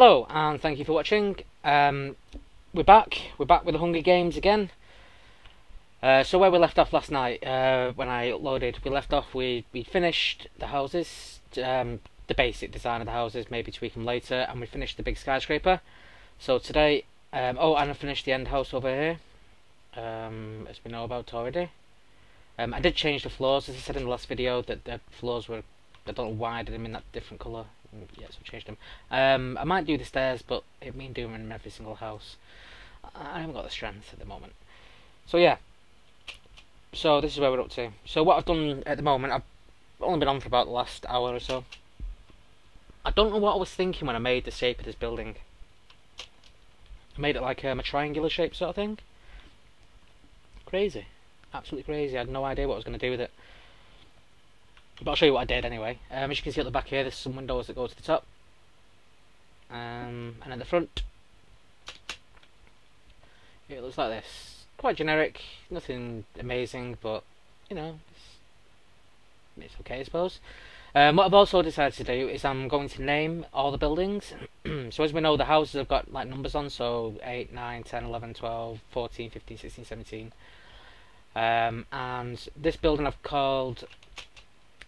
Hello and thank you for watching. We're back with the Hunger Games again. So where we left off last night, when I uploaded, we left off, we finished the houses, the basic design of the houses, maybe tweak them later, and we finished the big skyscraper. So today, and I finished the end house over here, as we know about already. I did change the floors, as I said in the last video, that the floors were, I don't know why I did them in that different colour. Yeah, so I changed them. I might do the stairs, but it means doing them in every single house. I haven't got the strength at the moment. So yeah. So this is where we're up to. So what I've done at the moment, I've only been on for about the last hour or so. I don't know what I was thinking when I made the shape of this building. I made it like a triangular shape sort of thing. Crazy. Absolutely crazy. I had no idea what I was going to do with it. But I'll show you what I did anyway. As you can see at the back here, there's some windows that go to the top. And at the front, it looks like this. Quite generic, nothing amazing, but, you know, it's okay I suppose. What I've also decided to do is I'm going to name all the buildings. So as we know, the houses have got like numbers on, so 8, 9, 10, 11, 12, 14, 15, 16, 17. And this building I've called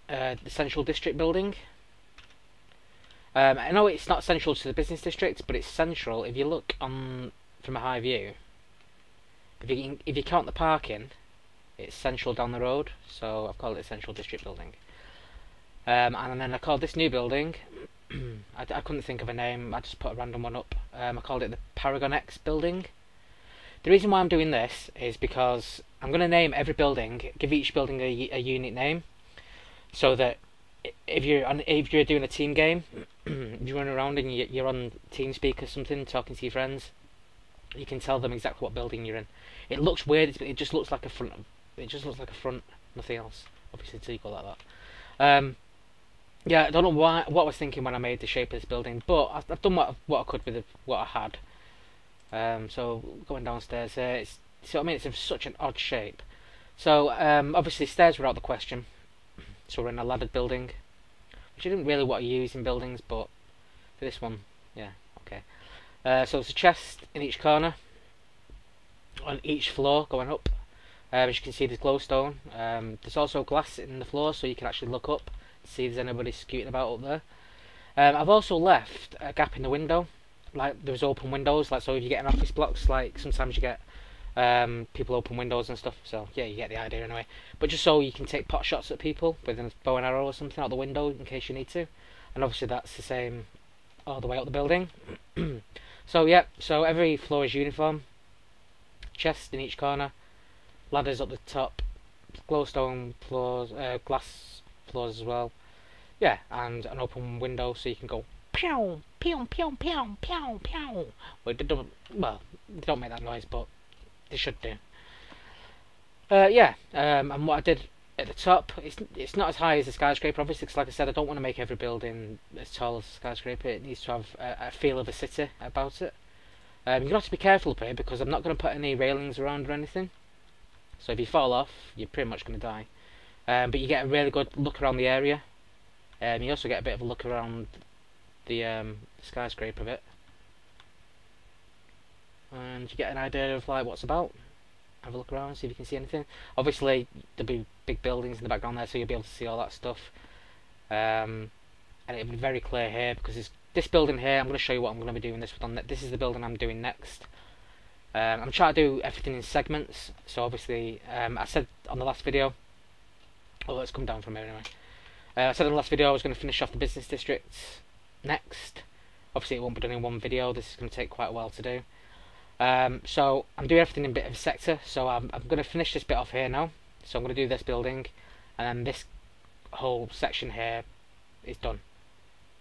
the Central District building. I know it's not central to the business district, but it's central if you look on from a high view. If you count the parking, it's central down the road, so I've called it Central District building. And then I called this new building, I couldn't think of a name, I just put a random one up. I called it the Paragon X building. The reason why I'm doing this is because I'm going to name every building, give each building a unique name, so that if you're doing a team game, if you run around and you're on TeamSpeak or something, talking to your friends, you can tell them exactly what building you're in. It looks weird, it just looks like a front. It just looks like a front, nothing else. Obviously, it's equal like that. Yeah, I don't know what I was thinking when I made the shape of this building, but I've done what I could with what I had. So going downstairs here, see what I mean? It's such an odd shape. So obviously stairs were out of the question. So we're in a laddered building, which I didn't really want to use in buildings, but for this one, yeah, okay. So there's a chest in each corner, on each floor going up. As you can see, there's glowstone. There's also glass in the floor, so you can actually look up, see if there's anybody scooting about up there. I've also left a gap in the window, like there's open windows, like so if you get an office blocks, like sometimes you get people open windows and stuff, so yeah, you get the idea anyway. But just so you can take pot shots at people with a bow and arrow or something out the window in case you need to. And obviously that's the same all the way up the building. So yeah, so every floor is uniform. Chest in each corner, ladders up the top, glowstone floors, glass floors as well. Yeah, and an open window so you can go pew pew pew pew pew pew. Well, they don't make that noise, but they should do. Yeah, and what I did at the top, it's not as high as the skyscraper, obviously, because like I said, I don't want to make every building as tall as the skyscraper. It needs to have a feel of a city about it. You're going to have to be careful up here, because I'm not going to put any railings around or anything. So if you fall off, you're pretty much going to die. But you get a really good look around the area. You also get a bit of a look around the skyscraper bit. And you get an idea of like what's about. Have a look around, see if you can see anything. Obviously there'll be big buildings in the background there, so you'll be able to see all that stuff. And it'll be very clear here, because this building here, I'm going to show you what I'm going to be doing this with. This is the building I'm doing next. I'm trying to do everything in segments, so obviously I said on the last video, oh, let's come down from here anyway. I said in the last video I was going to finish off the business district next. Obviously it won't be done in one video, this is going to take quite a while to do. So I'm doing everything in a bit of a sector, so I'm going to finish this bit off here now. So I'm going to do this building, and then this whole section here is done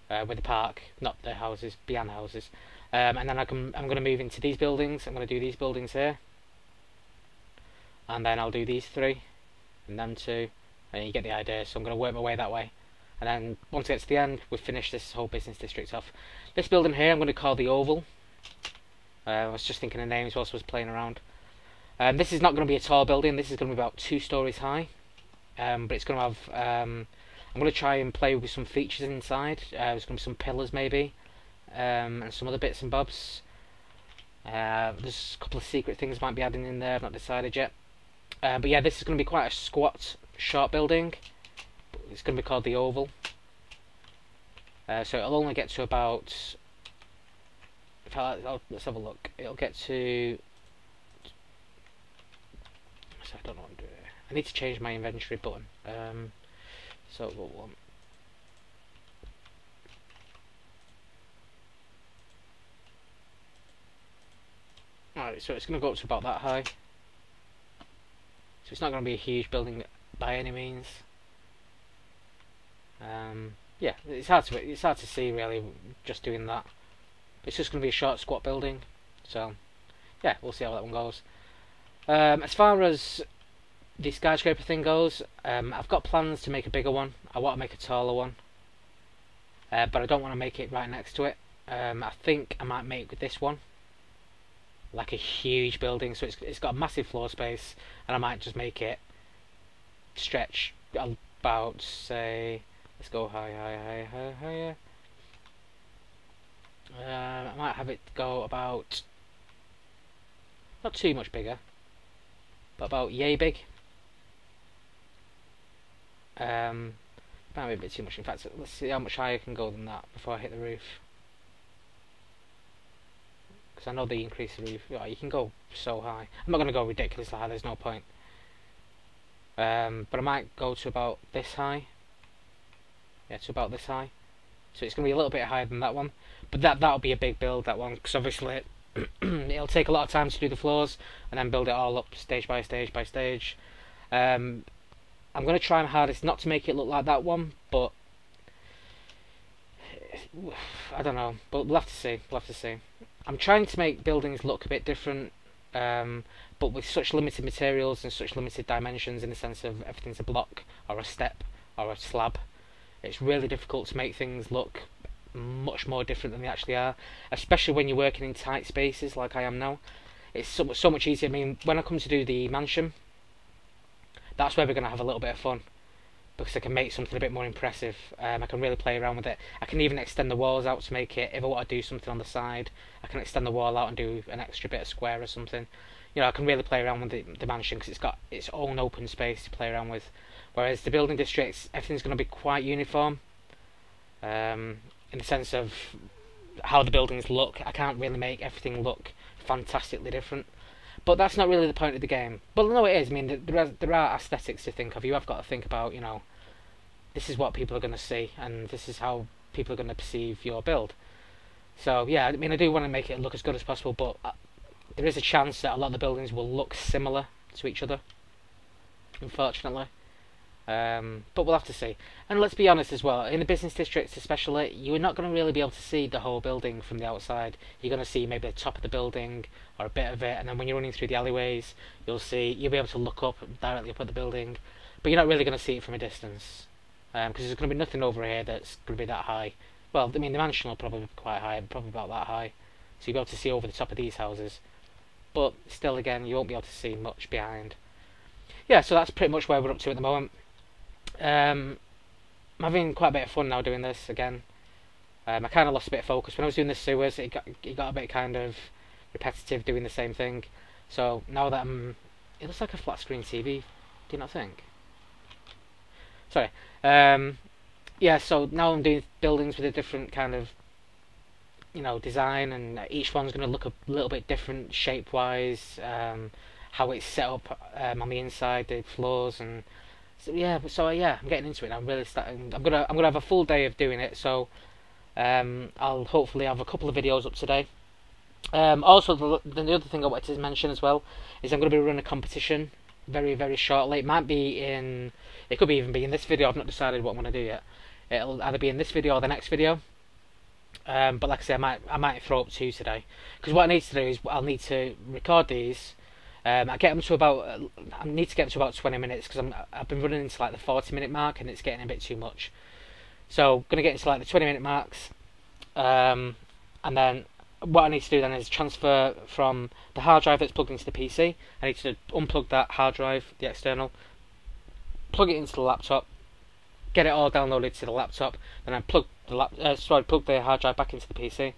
with the park, not the houses, beyond the houses. And then I'm going to move into these buildings. I'm going to do these buildings here, and then I'll do these 3 and them 2, and you get the idea. So I'm going to work my way that way, and then once it gets to the end, we've finished this whole business district off. This building here I'm going to call the Oval. I was just thinking of names whilst I was playing around. This is not going to be a tall building. This is going to be about 2 stories high, but it's going to have I'm going to try and play with some features inside. There's going to be some pillars maybe, and some other bits and bobs. There's a couple of secret things might be adding in there, I've not decided yet. But yeah, this is going to be quite a squat, short building. It's going to be called the Oval. So it'll only get to about... let's have a look. It'll get to... So I don't know what I'm doing. I need to change my inventory button. So we'll want... Alright, so it's going to go up to about that high. So it's not going to be a huge building by any means. Yeah, it's hard to see really just doing that. It's just going to be a short squat building. So yeah, we'll see how that one goes. As far as the skyscraper thing goes, I've got plans to make a bigger one. I want to make a taller one, but I don't want to make it right next to it. I think I might make this one like a huge building, so it's got a massive floor space, and I might just make it stretch about, say, let's go higher. I might have it go about, not too much bigger, but about yay big. Might be a bit too much. In fact, let's see how much higher I can go than that before I hit the roof. Because I know they increase the roof. Yeah, you can go so high. I'm not going to go ridiculously high. There's no point. But I might go to about this high. Yeah, to about this high. So it's going to be a little bit higher than that one. But that'll be a big build, that one, because obviously it'll take a lot of time to do the floors and then build it all up stage by stage by stage. I'm going to try my hardest not to make it look like that one, but I don't know. But we'll have to see. We'll have to see. I'm trying to make buildings look a bit different, but with such limited materials and such limited dimensions, in the sense of everything's a block or a step or a slab, it's really difficult to make things look much more different than they actually are, especially when you're working in tight spaces like I am now. It's so much easier. I mean, when I come to do the mansion, that's where we're going to have a little bit of fun, because I can make something a bit more impressive. I can really play around with it. I can even extend the walls out to make it, if I want to do something on the side, I can extend the wall out and do an extra bit of square or something. You know, I can really play around with the mansion, because it's got its own open space to play around with. Whereas the building districts, everything's going to be quite uniform, in the sense of how the buildings look. I can't really make everything look fantastically different. But that's not really the point of the game. But no, it is. I mean, there are aesthetics to think of. You have got to think about, you know, this is what people are going to see, and this is how people are going to perceive your build. So yeah, I mean, I do want to make it look as good as possible, but there is a chance that a lot of the buildings will look similar to each other, unfortunately. But we'll have to see. And let's be honest as well, in the business districts especially, you're not going to really be able to see the whole building from the outside. You're going to see maybe the top of the building or a bit of it, and then when you're running through the alleyways, you'll be able to look up directly up at the building, but you're not really going to see it from a distance, because there's going to be nothing over here that's going to be that high. Well, I mean, the mansion will probably be quite high, probably about that high, so you'll be able to see over the top of these houses, but still, again, you won't be able to see much behind. Yeah, so that's pretty much where we're up to at the moment. I'm having quite a bit of fun now doing this again. I kind of lost a bit of focus when I was doing the sewers. It got a bit kind of repetitive doing the same thing. So now that it looks like a flat screen TV. Do you not think? Sorry. Yeah. So now I'm doing buildings with a different kind of, you know, design, and each one's going to look a little bit different shape-wise. How it's set up on the inside, the floors, and so yeah, I'm getting into it. I'm really starting. I'm gonna have a full day of doing it. So I'll hopefully have a couple of videos up today. Also, the other thing I wanted to mention as well is I'm going to be running a competition very, very shortly. It might be it could even be in this video. I've not decided what I'm going to do yet. It'll either be in this video or the next video. But like I say, I might throw up two today, because what I need to do is I'll need to record these. I need to get them to about 20 minutes, because I've been running into like the 40-minute mark, and it's getting a bit too much. So I'm gonna get into like the 20-minute marks, and then what I need to do then is transfer from the hard drive that's plugged into the PC. I need to unplug that hard drive, the external, plug it into the laptop, get it all downloaded to the laptop, then I plug plug the hard drive back into the PC.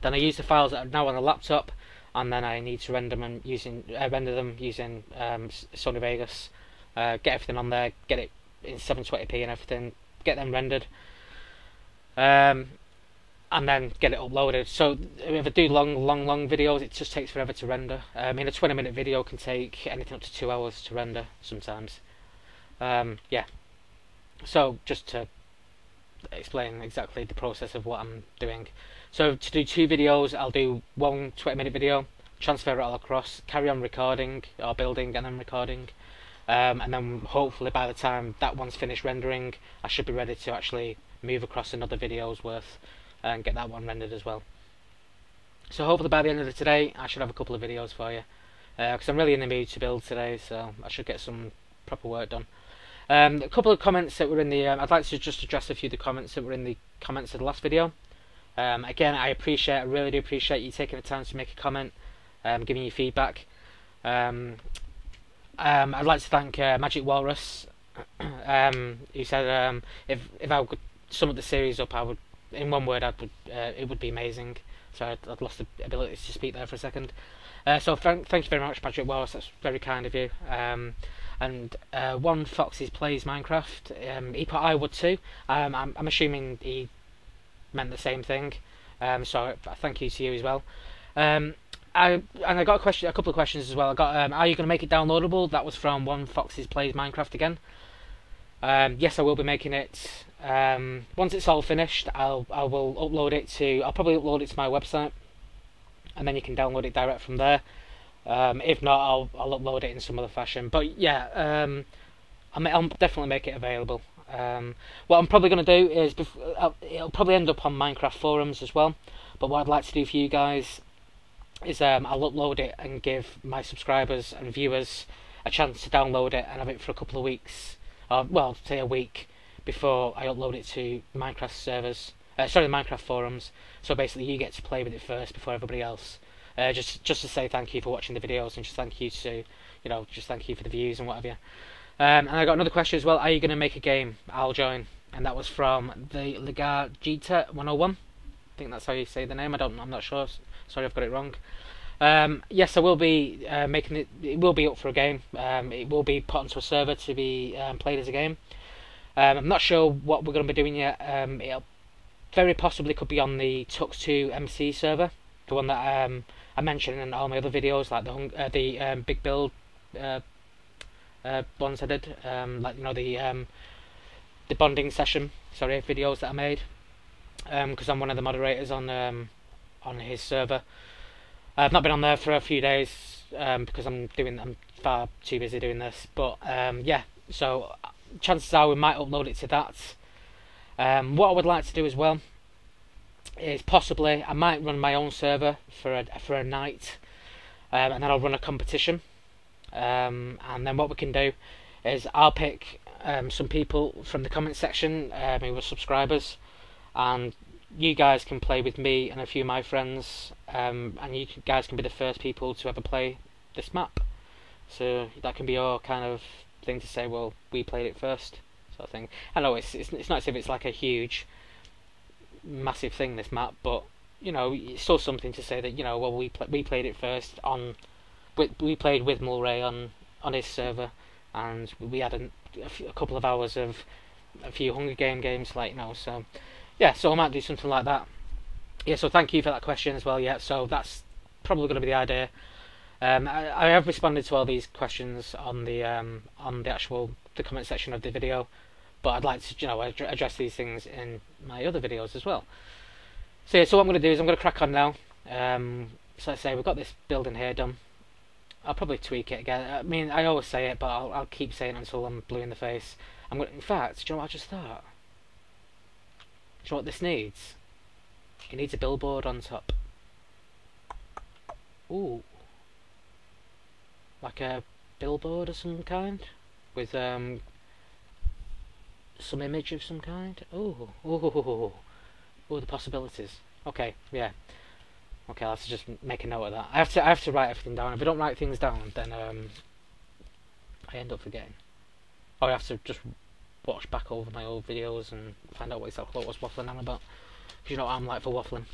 Then I use the files that are now on the laptop, and then I need to render them using Sony Vegas. Get everything on there, get it in 720p and everything, get them rendered, and then get it uploaded. So if I do long videos, it just takes forever to render. I mean, a 20-minute video can take anything up to 2 hours to render sometimes. Yeah. So just to explain exactly the process of what I'm doing. So to do 2 videos, I'll do one 20-minute video, transfer it all across, carry on recording or building and then recording, and then hopefully by the time that one's finished rendering, I should be ready to actually move across another video's worth and get that one rendered as well. So hopefully by the end of today, I should have a couple of videos for you, because I'm really in the mood to build today, so I should get some proper work done. A couple of comments that were in the I'd like to just address a few of the comments that were in the comments of the last video. Again, I really do appreciate you taking the time to make a comment, giving you feedback. I'd like to thank Magic Walrus, who said if I could sum up the series up, I would, in one word, it would be amazing. So I'd lost the ability to speak there for a second. So thank you very much, Magic Walrus. That's very kind of you. And One Foxes Plays Minecraft. He put I would too. I'm assuming he meant the same thing. So thank you to you as well. I got a couple of questions as well. I got are you going to make it downloadable? That was from One Foxes Plays Minecraft again. Yes, I will be making it. Once it's all finished, I will upload it to. I'll probably upload it to my website, and then you can download it direct from there. If not, I'll upload it in some other fashion. But yeah, I'll definitely make it available. What I'm probably going to do is it'll probably end up on Minecraft forums as well. But what I'd like to do for you guys is I'll upload it and give my subscribers and viewers a chance to download it and have it for a couple of weeks, or well, say a week before I upload it to Minecraft servers. Sorry, the Minecraft forums. So basically, you get to play with it first before everybody else. Just to say thank you for watching the videos, and just thank you to, just thank you for the views and whatever. And I got another question as well. Are you going to make a game? I'll join. And that was from the Ligagita 101. I think that's how you say the name. I'm not sure. Sorry, I've got it wrong. Yes, I will be making it. It will be up for a game. It will be put onto a server to be played as a game. I'm not sure what we're going to be doing yet. It very possibly could be on the Tux2 MC server, the one that I mentioned in all my other videos, like the big build ones I did, like the bonding session, videos that I made, because I'm one of the moderators on his server. I've not been on there for a few days because I'm far too busy doing this, but yeah, so chances are we might upload it to that. What I would like to do as well is possibly I might run my own server for a night, and then I'll run a competition. And then what we can do is I'll pick some people from the comment section who were subscribers, and you guys can play with me and a few of my friends, and you guys can be the first people to ever play this map. So that can be your kind of thing to say, well, we played it first, sort of thing. I know it's not as if it's like a huge, massive thing, this map, but it's still something to say that well, we played it first on. We played with Mulreay on his server, and we had a couple of hours of a few Hunger games, so yeah, so I might do something like that. Yeah, so thank you for that question as well. Yeah, so that's probably going to be the idea. I have responded to all these questions on the the comment section of the video, but I'd like to address these things in my other videos as well. So yeah, so what I'm going to do is I'm going to crack on now. So let's say we've got this building here done. I'll probably tweak it again. I mean, I always say it, but I'll keep saying it until I'm blue in the face. In fact, do you know what I just thought? Do you know what this needs? It needs a billboard on top. Ooh. Like a billboard of some kind? With some image of some kind? Ooh. Ooh. Ooh, the possibilities. Okay, yeah. Okay, I'll have to just make a note of that. I have to write everything down. If I don't write things down, then I end up forgetting. Or I have to just watch back over my old videos and find out what exactly what I was waffling on about. Because you know what I'm like for waffling.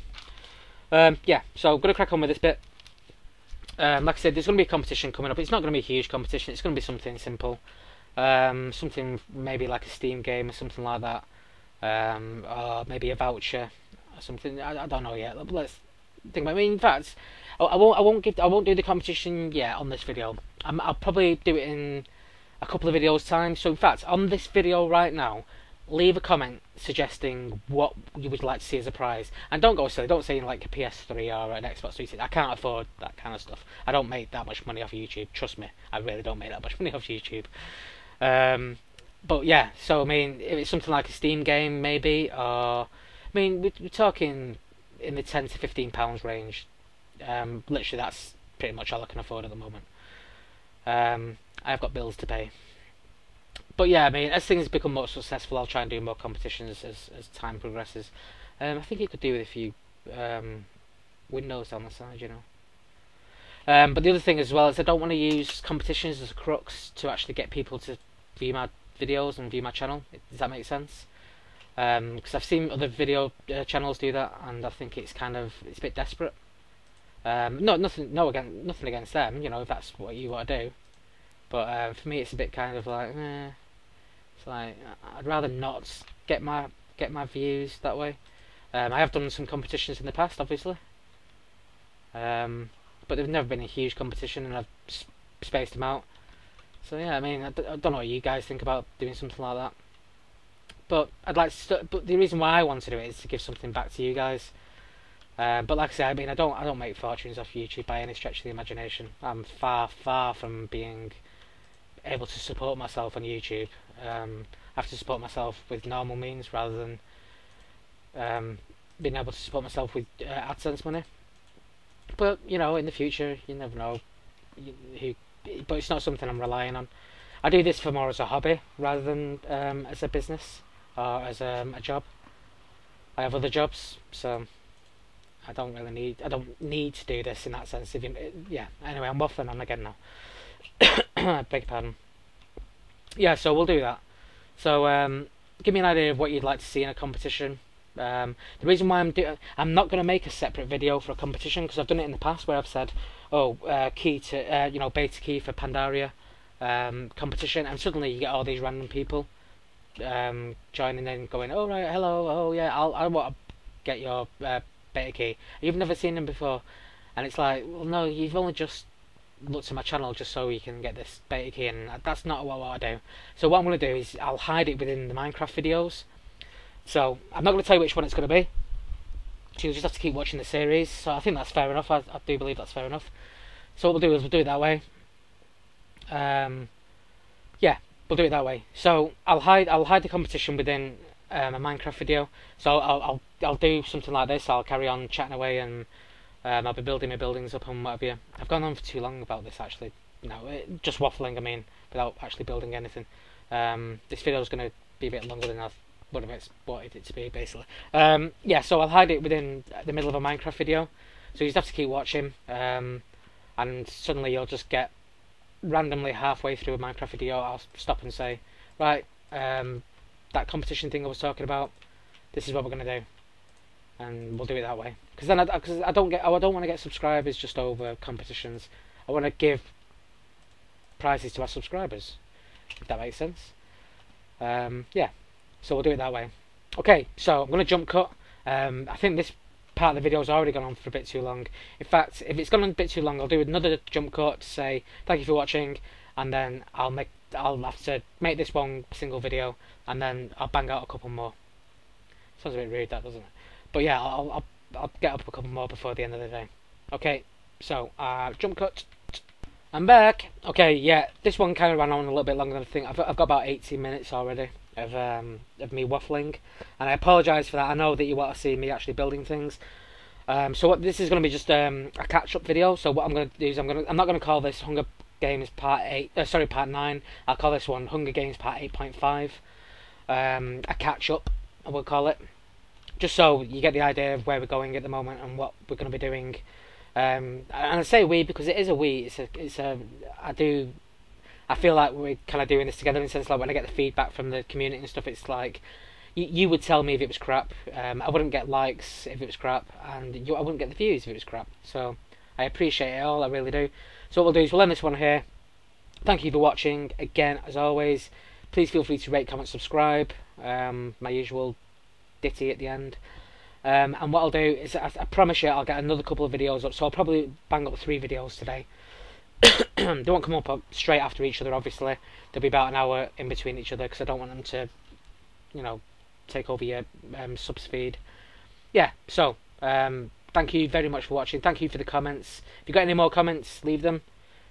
Yeah, so I'm going to crack on with this bit. Like I said, there's going to be a competition coming up. It's not going to be a huge competition. It's going to be something simple. Something maybe like a Steam game or something like that. Or maybe a voucher or something. I don't know yet. Let's think about it. I mean, in fact, I won't do the competition yet on this video. I'll probably do it in a couple of videos time. So in fact, on this video right now, leave a comment suggesting what you would like to see as a prize, and don't go silly. Don't say like a PS3 or an Xbox 360. I can't afford that kind of stuff. I don't make that much money off of YouTube. Trust me, I really don't make that much money off YouTube. But yeah, so I mean, if it's something like a Steam game, maybe, or I mean, we're talking in the £10 to £15 range. Literally, that's pretty much all I can afford at the moment. I've got bills to pay. But yeah, I mean, as things become more successful, I'll try and do more competitions as time progresses. I think it could do with a few windows down the side, you know. But the other thing as well is I don't want to use competitions as a crux to actually get people to view my videos and view my channel. Does that make sense? Because I've seen other video channels do that, and I think it's a bit desperate. Nothing against them, you know, if that's what you want to do. But for me, it's a bit kind of like, it's like I'd rather not get my views that way. I have done some competitions in the past, obviously, but they've never been a huge competition, and I've spaced them out. So yeah, I mean, I don't know what you guys think about doing something like that. But I'd like to. But the reason why I want to do it is to give something back to you guys. But like I say, I mean, I don't make fortunes off YouTube by any stretch of the imagination. I'm far from being able to support myself on YouTube. I have to support myself with normal means rather than being able to support myself with AdSense money. But you know, in the future, you never know. But it's not something I'm relying on. I do this for more as a hobby rather than as a business or as a job. I have other jobs, so I don't need to do this in that sense. Yeah. Anyway, I'm waffling on again now. Beg your pardon. Yeah, so we'll do that. So give me an idea of what you'd like to see in a competition. The reason why I'm not going to make a separate video for a competition, because I've done it in the past where I've said, key to beta key for Pandaria competition, and suddenly you get all these random people joining in, going, oh right, hello, oh yeah, I want to get your beta key. You've never seen them before, and it's like, well, no, you've only just looked at my channel just so you can get this beta key, and that's not what I do. So what I'm going to do is I'll hide it within the Minecraft videos. So I'm not going to tell you which one it's going to be. So you'll just have to keep watching the series. So I think that's fair enough. I do believe that's fair enough. So what we'll do is we'll do it that way. Yeah, we'll do it that way. So I'll hide the competition within a Minecraft video. So I'll do something like this. I'll carry on chatting away, and I'll be building my buildings up and whatever. I've gone on for too long about this actually. Just waffling. I mean, without actually building anything. This video is going to be a bit longer than I've wanted it to be, basically. Yeah, so I'll hide it within the middle of a Minecraft video. So you just have to keep watching, and suddenly you'll just get randomly halfway through a Minecraft video, I'll stop and say, right, that competition thing I was talking about, this is what we're going to do, and we'll do it that way. Because then I don't want to get subscribers just over competitions. I want to give prizes to our subscribers, if that makes sense. Yeah, so we'll do it that way. Okay, so I'm going to jump cut. I think this part of the video has already gone on for a bit too long. In fact, if it's gone on a bit too long, I'll do another jump cut to say thank you for watching, and then I'll have to make this one single video, and then I'll bang out a couple more. Sounds a bit rude, that, doesn't it? But yeah, I'll get up a couple more before the end of the day. Okay, so jump cut. I'm back. Okay, yeah, this one kind of ran on a little bit longer than I think. I've got about 18 minutes already of me waffling, and I apologise for that. I know that you want to see me actually building things. So this is going to be just a catch-up video. So what I'm going to do is I'm not going to call this Hunger Games Part 9. I'll call this one Hunger Games Part 8.5. A catch-up, I will call it, just so you get the idea of where we're going at the moment and what we're going to be doing. And I say we because it is a we. I I feel like we're kind of doing this together in the sense like when I get the feedback from the community and stuff, it's like you would tell me if it was crap. I wouldn't get likes if it was crap, and I wouldn't get the views if it was crap. So I appreciate it all, I really do. So what we'll do is we'll end this one here. Thank you for watching. Again, as always, please feel free to rate, comment, subscribe. My usual ditty at the end. And what I'll do is, I promise you, I'll get another couple of videos up. So I'll probably bang up 3 videos today. They won't come up straight after each other, obviously. There'll be about an hour in between each other because I don't want them to, you know, take over your subs feed. Yeah, so thank you very much for watching. Thank you for the comments. If you've got any more comments, leave them.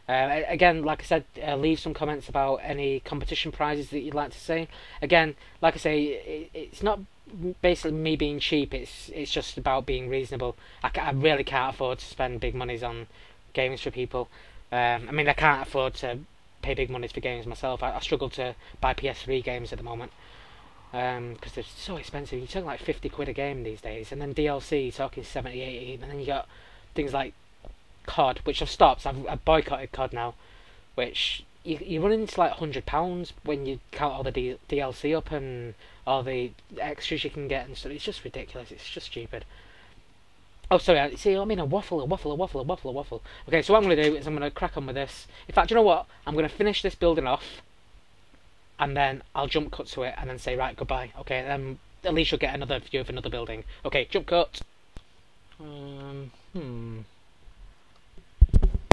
Again, like I said, leave some comments about any competition prizes that you'd like to see. Again, like I say, it's not basically me being cheap. It's just about being reasonable. I really can't afford to spend big monies on games for people. I mean, I can't afford to pay big monies for games myself. I struggle to buy PS3 games at the moment because they're so expensive. You're talking like 50 quid a game these days, and then DLC you're talking 70, 80, and then you got things like COD, which I've stopped. I've boycotted COD now, which you run into like £100 when you count all the DLC up and all the extras you can get and stuff. It's just ridiculous. It's just stupid. Oh, sorry. See, I mean, a waffle. Okay, so what I'm going to do is I'm going to crack on with this. In fact, you know what? I'm going to finish this building off, and then I'll jump cut to it, and then say, right, goodbye. Okay, then at least you'll get another view of another building. Okay, jump cut. One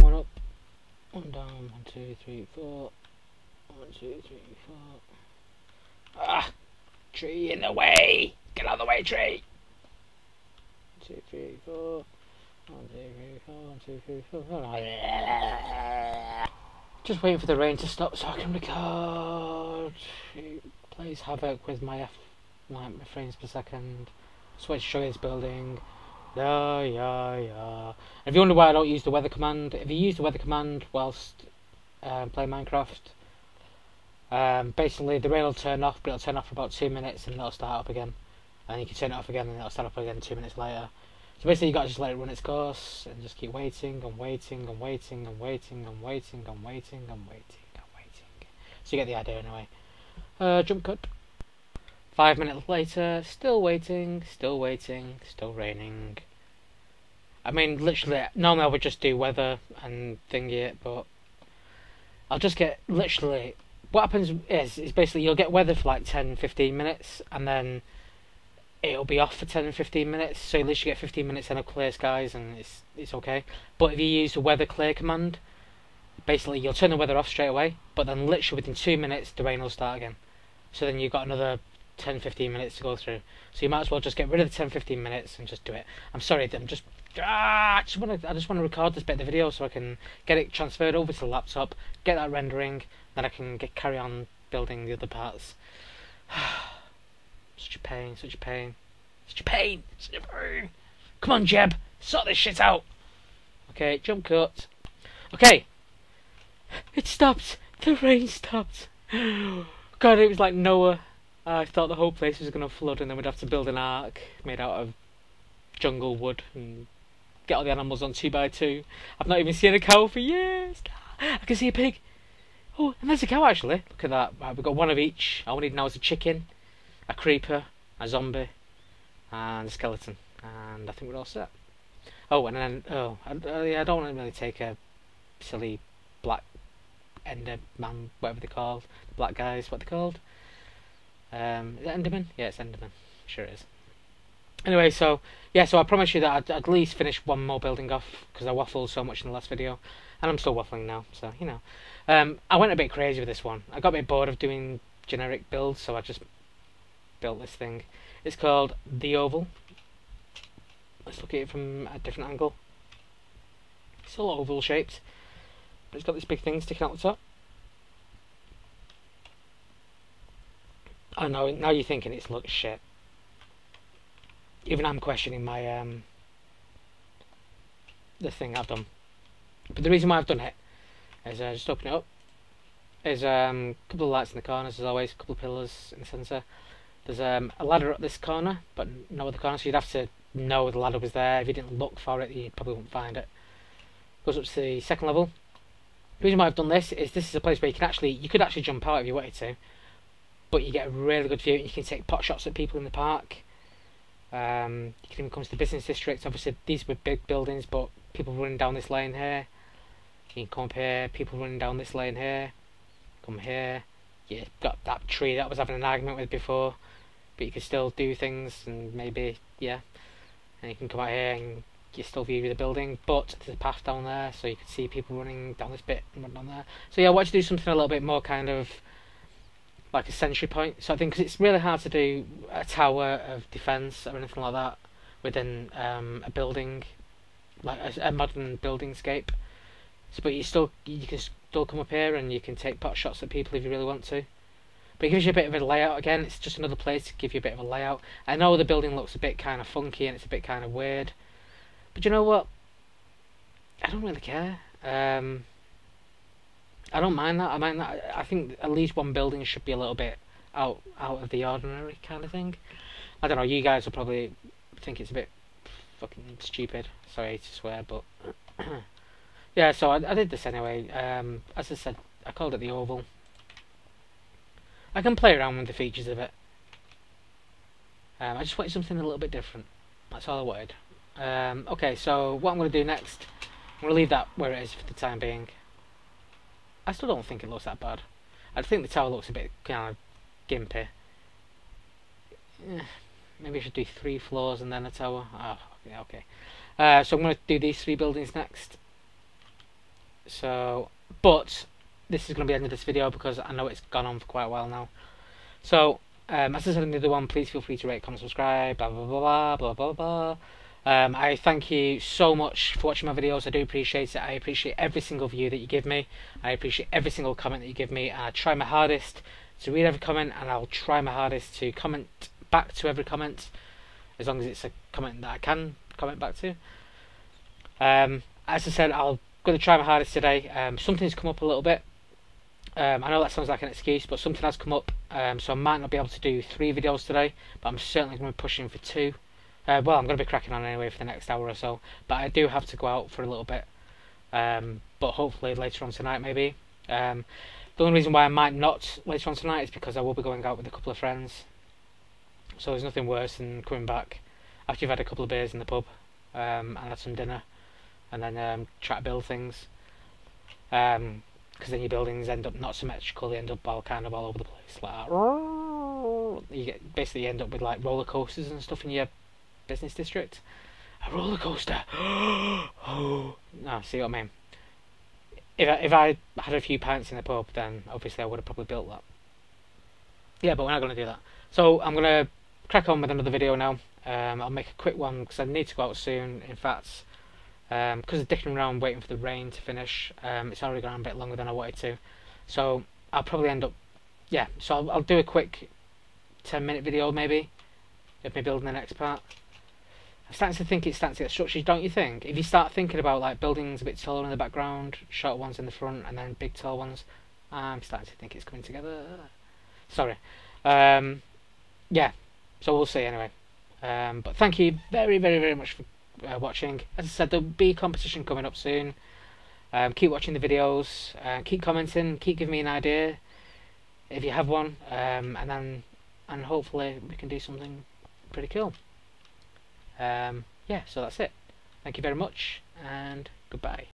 up, one down, 1, 2, 3, 4. 1, 2, 3, 4. Ah! Tree in the way! Get out of the way, tree! 1, 2, 3, 4. 1, 2, 3, 4. 1, 2, 3, 4. Just waiting for the rain to stop so I can record. It plays havoc with my frames per second. Just wait to show you this building. Yeah. And if you wonder why I don't use the weather command, if you use the weather command whilst playing Minecraft, basically the rain will turn off, but it'll turn off for about 2 minutes and it'll start up again. And you can turn it off again and it'll start up again 2 minutes later. So basically you got to just let it run its course and just keep waiting. So you get the idea anyway. Jump cut. 5 minutes later, still waiting, still raining. I mean, literally, normally I would just do weather and thingy it, but I'll just get, literally, what happens is basically you'll get weather for like 10-15 minutes, and then it'll be off for 10-15 minutes, so at least you get 15 minutes in of clear skies, and it's okay. But if you use the weather clear command, basically you'll turn the weather off straight away, but then literally within 2 minutes the rain will start again. So then you've got another 10-15 minutes to go through. So you might as well just get rid of the 10-15 minutes and just do it. I'm sorry, I just want to record this bit of the video so I can get it transferred over to the laptop, get that rendering, then I can carry on building the other parts. Such a pain. Come on, Jeb, sort this shit out. Okay, jump cut. Okay, it stopped. The rain stopped. God, it was like Noah. I thought the whole place was going to flood and then we'd have to build an ark made out of jungle wood and get all the animals on 2x2. I've not even seen a cow for years. I can see a pig. Oh, and there's a cow actually. Look at that. Right, we've got one of each. All we need now is a chicken, a creeper, a zombie, and a skeleton. And I think we're all set. Oh, and then, I don't want to really take a silly black ender man, whatever they're called. The black guys, what they're called. Is it Enderman? Yeah, it's Enderman. Sure it is. Anyway, so I promise you that I'd at least finish one more building off because I waffled so much in the last video, and I'm still waffling now. So you know, I went a bit crazy with this one. I got a bit bored of doing generic builds, so I just built this thing. It's called the Oval. Let's look at it from a different angle. It's all oval shaped, but it's got this big thing sticking out the top. Oh no, now you're thinking it looks shit. Even I'm questioning my the thing I've done. But the reason why I've done it is just open it up. There's a couple of lights in the corners as always, a couple of pillars in the centre. There's a ladder up this corner, but no other corner, so you'd have to know the ladder was there. If you didn't look for it, you probably wouldn't find it. Goes up to the second level. The reason why I've done this is a place where you could actually jump out if you wanted to, but you get a really good view and you can take pot shots at people in the park. You can even come to the business district. Obviously these were big buildings, but people running down this lane here. You can come up here, people running down this lane here. Come here. You got that tree that I was having an argument with before, but you can still do things and maybe, yeah. And you can come out here and you still view the building, but there's a path down there, so you can see people running down this bit and running down there. So yeah, I want to do something a little bit more kind of like a sentry point. So I think because it's really hard to do a tower of defence or anything like that within a building, like a modern buildingscape. So, but you can still come up here and you can take pot shots at people if you really want to. But it gives you a bit of a layout again. It's just another place to give you a bit of a layout. I know the building looks a bit kind of funky and it's a bit kind of weird, but you know what? I don't really care. I don't mind that. I think at least one building should be a little bit out of the ordinary kind of thing. I don't know. You guys will probably think it's a bit fucking stupid. Sorry to swear, but yeah. So I did this anyway. As I said, I called it the Oval. I can play around with the features of it. I just wanted something a little bit different. That's all I wanted. Okay, so what I'm going to do next, I'm going to leave that where it is for the time being. I still don't think it looks that bad. I think the tower looks a bit kind of gimpy. Maybe I should do 3 floors and then a tower. Oh, yeah, okay. So I'm going to do these 3 buildings next. So, but this is going to be the end of this video because I know it's gone on for quite a while now. So, as I said in the other one, please feel free to rate, comment, subscribe, blah blah blah blah blah blah. I thank you so much for watching my videos. I do appreciate it. I appreciate every single view that you give me. I appreciate every single comment that you give me. And I try my hardest to read every comment, and I'll try my hardest to comment back to every comment, as long as it's a comment that I can comment back to. As I said, I'm going to try my hardest today. Something's come up a little bit. I know that sounds like an excuse, but something has come up, so I might not be able to do 3 videos today, but I'm certainly going to be pushing for 2. Well, I'm going to be cracking on anyway for the next hour or so, but I do have to go out for a little bit, but hopefully later on tonight maybe. The only reason why I might not later on tonight is because I will be going out with a couple of friends, so there's nothing worse than coming back after you've had a couple of beers in the pub, and had some dinner, and then try to build things. Because then your buildings end up not symmetrical, they end up all over the place, like that. You end up with like roller coasters and stuff in your business district. A roller coaster. Oh, no, see what I mean? If I had a few pints in the pub, then obviously I would have probably built that. Yeah, but we're not going to do that. So I'm going to crack on with another video now. I'll make a quick one because I need to go out soon. In fact, because of dicking around waiting for the rain to finish, it's already gone a bit longer than I wanted to, so I'll probably end up, yeah, so I'll do a quick 10-minute video maybe of me building the next part. I'm starting to think it's starting to get structured, don't you think? If you start thinking about like buildings a bit taller in the background, short ones in the front, and then big tall ones, I'm starting to think it's coming together. Sorry. Yeah, so we'll see anyway. But thank you very, very, very much for watching. As I said, there'll be a competition coming up soon. Keep watching the videos, keep commenting, keep giving me an idea if you have one, and hopefully we can do something pretty cool. Yeah, so that's it. Thank you very much, and goodbye.